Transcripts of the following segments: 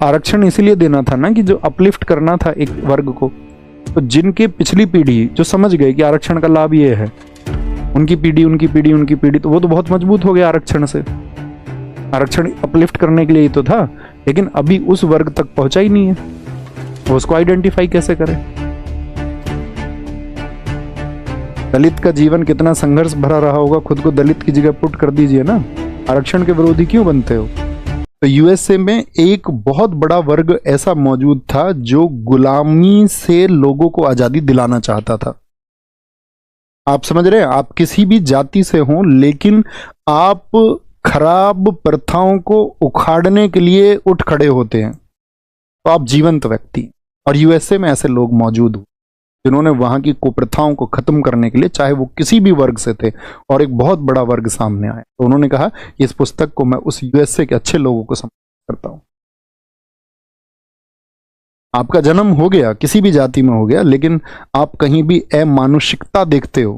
आरक्षण इसीलिए देना था ना कि जो अपलिफ्ट करना था एक वर्ग को, तो जिनके पिछली पीढ़ी जो समझ गए कि आरक्षण का लाभ ये है, उनकी पीढ़ी, तो वो तो बहुत मजबूत हो गया आरक्षण से। आरक्षण अपलिफ्ट करने के लिए ही तो था, लेकिन अभी उस वर्ग तक पहुंचा ही नहीं है, वो उसको आइडेंटिफाई कैसे करें। दलित का जीवन कितना संघर्ष भरा रहा होगा, खुद को दलित की जगह पुट कर दीजिए ना। आरक्षण के विरोधी क्यों बनते हो? तो यूएसए में एक बहुत बड़ा वर्ग ऐसा मौजूद था जो गुलामी से लोगों को आजादी दिलाना चाहता था। आप समझ रहे हैं, आप किसी भी जाति से हो, लेकिन आप खराब प्रथाओं को उखाड़ने के लिए उठ खड़े होते हैं, तो आप जीवंत व्यक्ति। और यूएसए में ऐसे लोग मौजूद हुए जिन्होंने वहां की कुप्रथाओं को खत्म करने के लिए, चाहे वो किसी भी वर्ग से थे, और एक बहुत बड़ा वर्ग सामने आया। तो उन्होंने कहा इस पुस्तक को मैं उस यूएसए के अच्छे लोगों को समर्पित करता हूं। आपका जन्म हो गया, किसी भी जाति में हो गया, लेकिन आप कहीं भी अमानुषिकता देखते हो,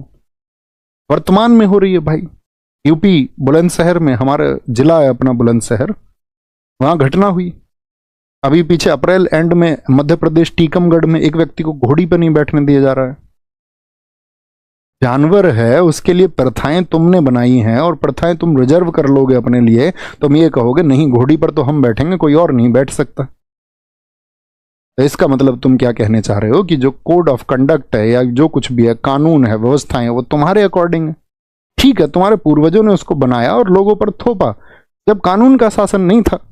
वर्तमान में हो रही है भाई। यूपी बुलंदशहर में, हमारा जिला है अपना बुलंदशहर, वहां घटना हुई अभी पीछे अप्रैल एंड में। मध्य प्रदेश टीकमगढ़ में एक व्यक्ति को घोड़ी पर नहीं बैठने दिया जा रहा है। जानवर है, उसके लिए प्रथाएं तुमने बनाई हैं, और प्रथाएं तुम रिजर्व कर लोगे अपने लिए। तुम ये कहोगे नहीं, घोड़ी पर तो हम बैठेंगे, कोई और नहीं बैठ सकता। तो इसका मतलब तुम क्या कहने चाह रहे हो कि जो कोड ऑफ कंडक्ट है या जो कुछ भी है, कानून है, व्यवस्थाएं, वो तुम्हारे अकॉर्डिंग है। ठीक है, तुम्हारे पूर्वजों ने उसको बनाया और लोगों पर थोपा जब कानून का शासन नहीं था।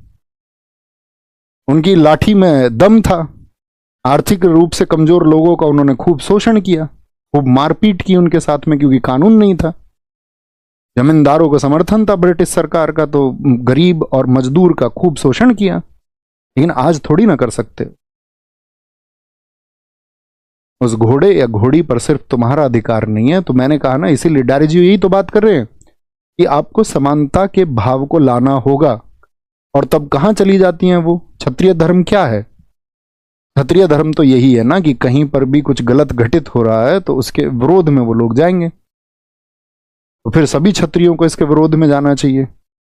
उनकी लाठी में दम था। आर्थिक रूप से कमजोर लोगों का उन्होंने खूब शोषण किया, खूब मारपीट की उनके साथ में, क्योंकि कानून नहीं था। जमींदारों को समर्थन था ब्रिटिश सरकार का, तो गरीब और मजदूर का खूब शोषण किया। लेकिन आज थोड़ी ना कर सकते। उस घोड़े या घोड़ी पर सिर्फ तुम्हारा अधिकार नहीं है। तो मैंने कहा ना, इसीलिए डायरी जी यही तो बात कर रहे हैं कि आपको समानता के भाव को लाना होगा। और तब कहां चली जाती हैं वो? क्षत्रिय धर्म क्या है? क्षत्रिय धर्म तो यही है ना कि कहीं पर भी कुछ गलत घटित हो रहा है तो उसके विरोध में वो लोग जाएंगे। तो फिर सभी क्षत्रियों को इसके विरोध में जाना चाहिए,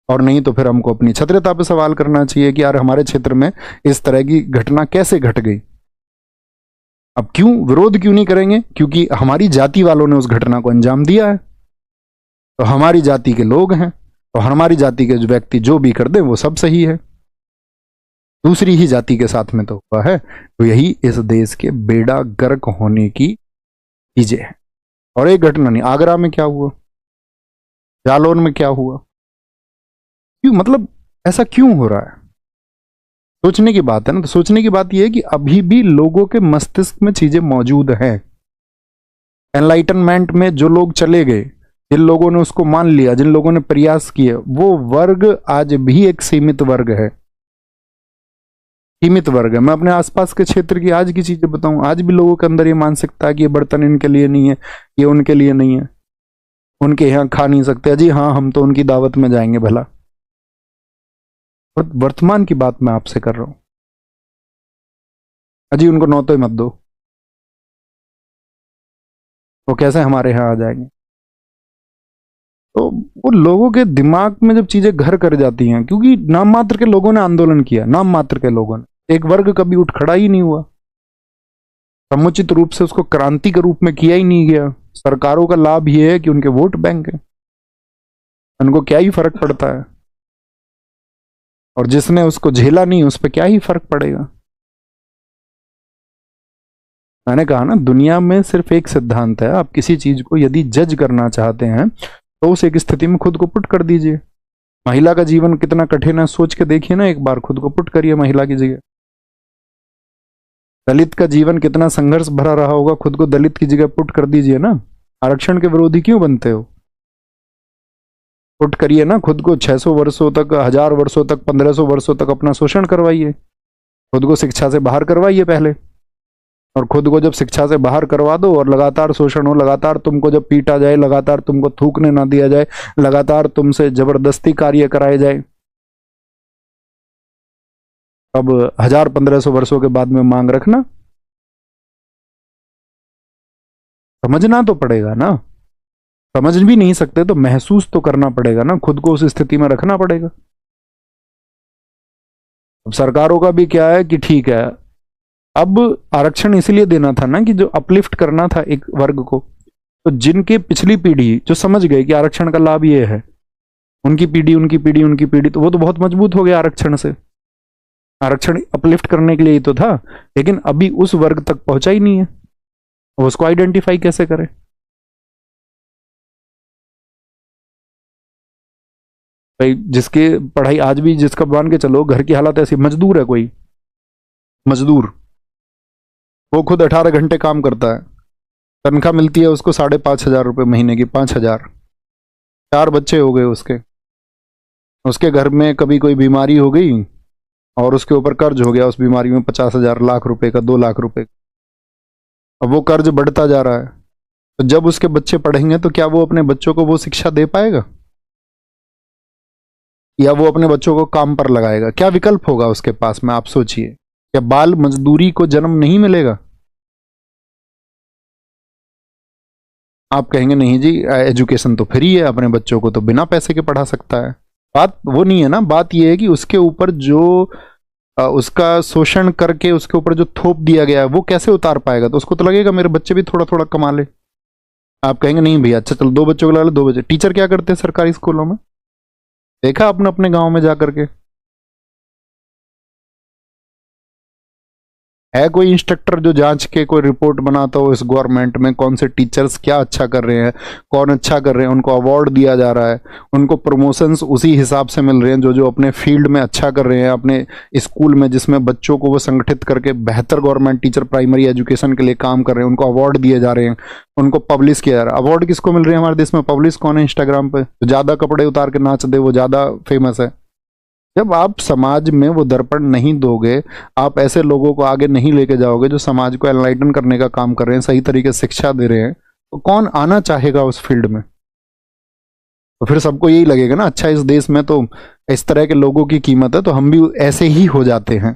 और नहीं तो फिर हमको अपनी क्षत्रियता पे सवाल करना चाहिए कि यार हमारे क्षेत्र में इस तरह की घटना कैसे घट गई। अब क्यों विरोध क्यों नहीं करेंगे? क्योंकि हमारी जाति वालों ने उस घटना को अंजाम दिया है, तो हमारी जाति के लोग हैं, तो हमारी जाति के जो व्यक्ति जो भी कर दे वो सब सही है। दूसरी ही जाति के साथ में तो हुआ है। तो यही इस देश के बेड़ा गर्क होने की चीजें हैं। और एक घटना नहीं, आगरा में क्या हुआ, जालौन में क्या हुआ, क्यों, मतलब ऐसा क्यों हो रहा है? सोचने की बात है ना। तो सोचने की बात यह है कि अभी भी लोगों के मस्तिष्क में चीजें मौजूद हैं। एनलाइटनमेंट में जो लोग चले गए, जिन लोगों ने उसको मान लिया, जिन लोगों ने प्रयास किए, वो वर्ग आज भी एक सीमित वर्ग है। सीमित वर्ग है। मैं अपने आसपास के क्षेत्र की आज की चीजें बताऊं, आज भी लोगों के अंदर ये मानसिकता है कि ये बर्तन इनके लिए नहीं है, ये उनके लिए नहीं है, उनके यहाँ खा नहीं सकते। जी हाँ, हम तो उनकी दावत में जाएंगे भला। वर्तमान की बात मैं आपसे कर रहा हूं। अजी उनको नौते मत दो, वो कैसे हमारे यहाँ आ जाएंगे? तो वो लोगों के दिमाग में जब चीजें घर कर जाती हैं, क्योंकि नाम मात्र के लोगों ने आंदोलन किया, नाम मात्र के लोगों ने, एक वर्ग कभी उठ खड़ा ही नहीं हुआ, समुचित रूप से उसको क्रांति के रूप में किया ही नहीं गया। सरकारों का लाभ ये है कि उनके वोट बैंक है, उनको क्या ही फर्क पड़ता है, और जिसने उसको झेला नहीं उस पर क्या ही फर्क पड़ेगा। मैंने कहा ना, दुनिया में सिर्फ एक सिद्धांत है, आप किसी चीज को यदि जज करना चाहते हैं तो उस एक स्थिति में खुद को पुट कर दीजिए। महिला का जीवन कितना कठिन है, सोच के देखिए ना एक बार, खुद को पुट करिए महिला की जगह। दलित का जीवन कितना संघर्ष भरा रहा होगा, खुद को दलित की जगह पुट कर दीजिए ना। आरक्षण के विरोधी क्यों बनते हो? पुट करिए ना खुद को। 600 वर्षों तक, 1000 वर्षों तक, 1500 वर्षों तक अपना शोषण करवाइए, खुद को शिक्षा से बाहर करवाइए पहले। और खुद को जब शिक्षा से बाहर करवा दो और लगातार शोषण हो, लगातार तुमको जब पीटा जाए, लगातार तुमको थूकने ना दिया जाए, लगातार तुमसे जबरदस्ती कार्य कराए जाए, अब 1000-1500 वर्षों के बाद में मांग रखना, समझना तो पड़ेगा ना। समझ भी नहीं सकते तो महसूस तो करना पड़ेगा ना, खुद को उस स्थिति में रखना पड़ेगा। अब सरकारों का भी क्या है कि ठीक है, अब आरक्षण इसलिए देना था ना कि जो अपलिफ्ट करना था एक वर्ग को, तो जिनके पिछली पीढ़ी जो समझ गए कि आरक्षण का लाभ ये है, उनकी पीढ़ी तो वो तो बहुत मजबूत हो गया आरक्षण से। आरक्षण अपलिफ्ट करने के लिए ही तो था, लेकिन अभी उस वर्ग तक पहुंचा ही नहीं है, वो उसको आइडेंटिफाई कैसे करे? भाई जिसके पढ़ाई आज भी, जिसका मान के चलो घर की हालत ऐसी, मजदूर है कोई, मजदूर वो खुद 18 घंटे काम करता है, तनख्वाह मिलती है उसको 5,500 रुपये महीने की, 5,000, 4 बच्चे हो गए उसके, उसके घर में कभी कोई बीमारी हो गई और उसके ऊपर कर्ज हो गया उस बीमारी में 50,000, लाख रुपए का, 2 लाख रुपए। अब वो कर्ज बढ़ता जा रहा है, तो जब उसके बच्चे पढ़ेंगे तो क्या वो अपने बच्चों को वो शिक्षा दे पाएगा, या वो अपने बच्चों को काम पर लगाएगा? क्या विकल्प होगा उसके पास में, आप सोचिए। क्या बाल मजदूरी को जन्म नहीं मिलेगा? आप कहेंगे नहीं जी एजुकेशन तो फ्री है, अपने बच्चों को तो बिना पैसे के पढ़ा सकता है। बात वो नहीं है ना, बात ये है कि उसके ऊपर जो उसका शोषण करके उसके ऊपर जो थोप दिया गया है वो कैसे उतार पाएगा? तो उसको तो लगेगा मेरे बच्चे भी थोड़ा थोड़ा कमा ले। आप कहेंगे नहीं भैया, अच्छा चलो 2 बच्चों को ला लो, 2 बच्चे। टीचर क्या करते हैं सरकारी स्कूलों में, देखा आपने अपने गांव में जाकर के? है कोई इंस्ट्रक्टर जो जांच के कोई रिपोर्ट बनाता हो इस गवर्नमेंट में, कौन से टीचर्स क्या अच्छा कर रहे हैं, कौन अच्छा कर रहे हैं, उनको अवार्ड दिया जा रहा है, उनको प्रमोशंस उसी हिसाब से मिल रहे हैं जो जो अपने फील्ड में अच्छा कर रहे हैं, अपने स्कूल में जिसमें बच्चों को वो संगठित करके बेहतर गवर्नमेंट टीचर प्राइमरी एजुकेशन के लिए काम कर रहे हैं, उनको अवार्ड दिए जा रहे हैं, उनको पब्लिश किया जा रहा है। अवार्ड किसको मिल रहे हैं हमारे देश में? पब्लिश कौन है इंस्टाग्राम पे, जो ज्यादा कपड़े उतार के नाच दे वो ज्यादा फेमस है। जब आप समाज में वो दर्पण नहीं दोगे, आप ऐसे लोगों को आगे नहीं लेके जाओगे जो समाज को एनलाइटन करने का काम कर रहे हैं, सही तरीके से शिक्षा दे रहे हैं, तो कौन आना चाहेगा उस फील्ड में? तो फिर सबको यही लगेगा ना, अच्छा इस देश में तो इस तरह के लोगों की कीमत है, तो हम भी ऐसे ही हो जाते हैं,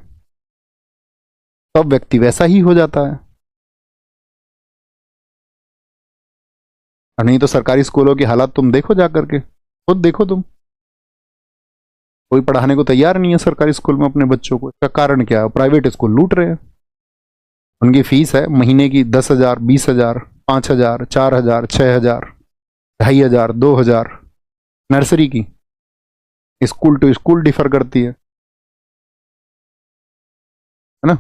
सब व्यक्ति वैसा ही हो जाता है। और नहीं तो सरकारी स्कूलों की हालत तुम देखो जाकर के, खुद देखो तुम, कोई पढ़ाने को तैयार नहीं है सरकारी स्कूल में अपने बच्चों को। इसका कारण क्या है? प्राइवेट स्कूल लूट रहे हैं। उनकी फीस है महीने की 10,000, 20,000, 5,000, 4,000, 6,000, 2,500, 2,000। नर्सरी की, स्कूल टू स्कूल डिफर करती है ना।